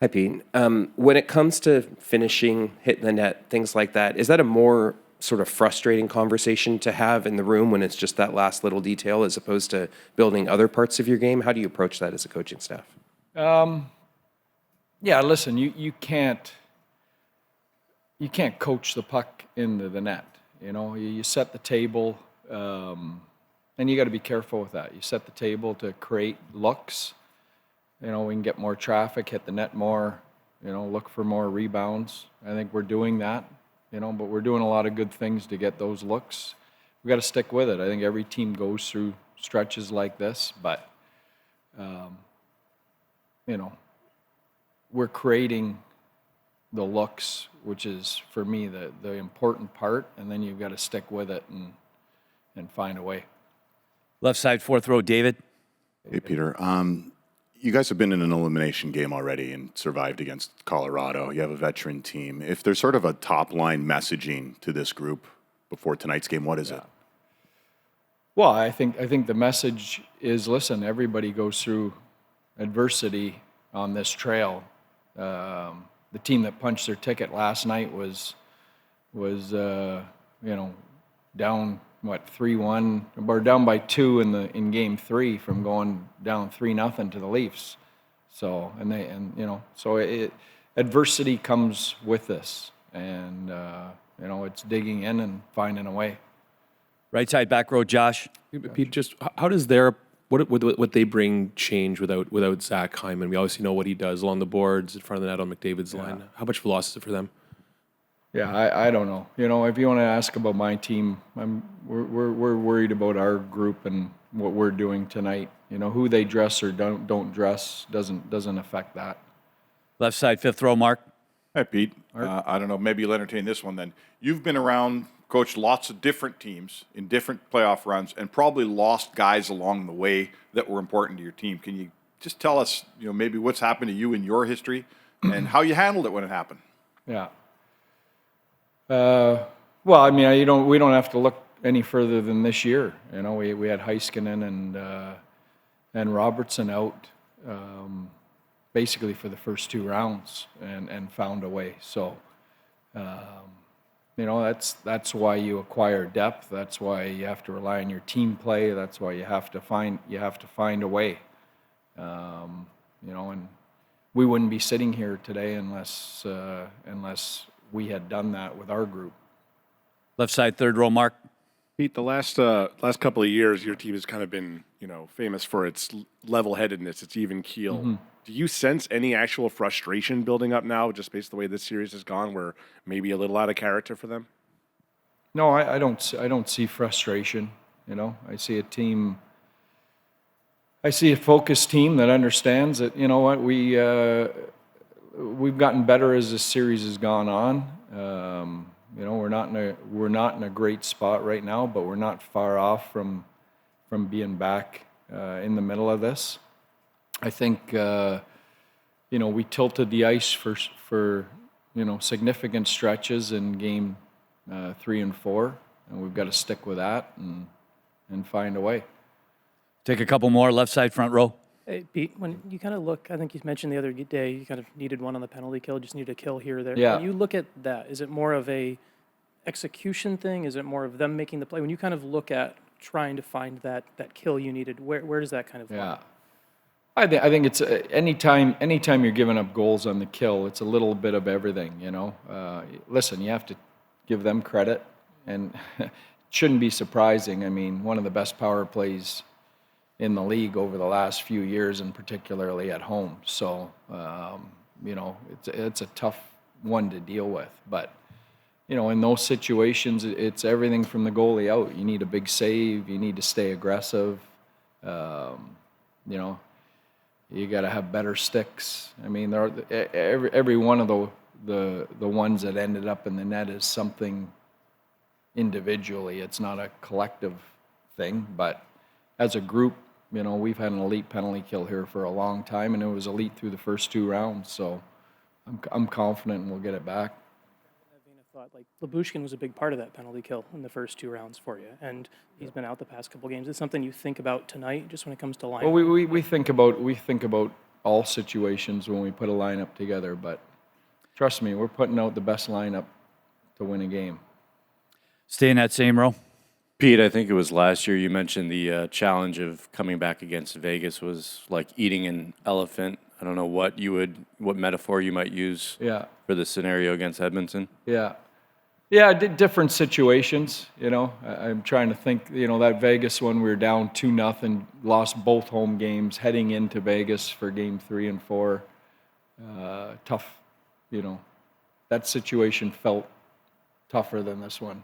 Hi, Pete. When it comes to finishing, hitting the net, things like that, is that a more sort of frustrating conversation to have in the room when it's just that last little detail as opposed to building other parts of your game? How do you approach that as a coaching staff? Yeah, listen, you can't coach the puck into the net. You know, you set the table, and you got to be careful with that. You set the table to create looks. You know, we can get more traffic, hit the net more, you know, look for more rebounds. I think we're doing that, you know, but we're doing a lot of good things to get those looks. We got to stick with it. I think every team goes through stretches like this, but, you know, we're creating the looks, which is, for me, the important part, and then you've got to stick with it and find a way. Left side, fourth row, David. Hey, Peter. You guys have been in an elimination game already and survived against Colorado. You have a veteran team. If there's sort of a top-line messaging to this group before tonight's game, what is it? Well, I think the message is, listen, everybody goes through adversity on this trail. The team that punched their ticket last night was you know, down 3-1, or down by 2 in game 3 from going down 3-0 to the Leafs. So adversity comes with this, and you know, it's digging in and finding a way. Right side, back row, Josh. Pete, just how does their what they bring change without Zach Hyman? We obviously know what he does along the boards, in front of the net on McDavid's line. How much loss is it for them? Yeah, I don't know. You know, if you want to ask about my team, we're worried about our group and what we're doing tonight. You know, who they dress or don't dress doesn't affect that. Left side, fifth row, Mark. Hi, Pete. I don't know, maybe you'll entertain this one then. You've been around, coached lots of different teams in different playoff runs, and probably lost guys along the way that were important to your team. Can you just tell us, you know, maybe what's happened to you in your history and how you handled it when it happened? Yeah. Well, I mean, we don't have to look any further than this year. You know, we had Heiskanen and Robertson out basically for the first 2 rounds and found a way. So, you know, that's why you acquire depth. That's why you have to rely on your team play. That's why you have to find a way. You know, and we wouldn't be sitting here today unless we had done that with our group. Left side, third row, Mark. Pete, the last couple of years, your team has kind of been, you know, famous for its level-headedness, its even keel. Mm-hmm. Do you sense any actual frustration building up now, just based on the way this series has gone, where maybe a little out of character for them? No, I don't see frustration. You know, I see a focused team that understands that, you know what, we've gotten better as this series has gone on. You know, we're not in a great spot right now, but we're not far off from being back in the middle of this. I think you know, we tilted the ice for you know, significant stretches in game 3 and 4, and we've got to stick with that and find a way. Take a couple more. Left side, front row. Hey, Pete, when you kind of look, I think you mentioned the other day, you kind of needed one on the penalty kill, just needed a kill here or there. Yeah. When you look at that, is it more of a execution thing? Is it more of them making the play? When you kind of look at trying to find that kill you needed, where does that kind of lie? I think it's anytime you're giving up goals on the kill, it's a little bit of everything, you know. Listen, you have to give them credit, and it shouldn't be surprising. I mean, one of the best power plays in the league over the last few years, and particularly at home. So, you know, it's a tough one to deal with. But, you know, in those situations, it's everything from the goalie out. You need a big save. You need to stay aggressive. You know, you got to have better sticks. I mean, every one of the ones that ended up in the net is something individually. It's not a collective thing, but as a group, you know, we've had an elite penalty kill here for a long time, and it was elite through the first 2 rounds. So I'm confident we'll get it back. I thought, like, Lyubushkin was a big part of that penalty kill in the first 2 rounds for you, and he's been out the past couple games. Is it something you think about tonight, just when it comes to line? Well, we think about all situations when we put a lineup together, but trust me, we're putting out the best lineup to win a game. Stay in that same row. Pete, I think it was last year you mentioned the challenge of coming back against Vegas was like eating an elephant. I don't know what metaphor you might use Yeah. for the scenario against Edmonton. Yeah. Yeah, different situations, you know. I'm trying to think, you know, that Vegas one, we were down 2-0, lost both home games, heading into Vegas for game 3 and 4. Tough, you know. That situation felt tougher than this one.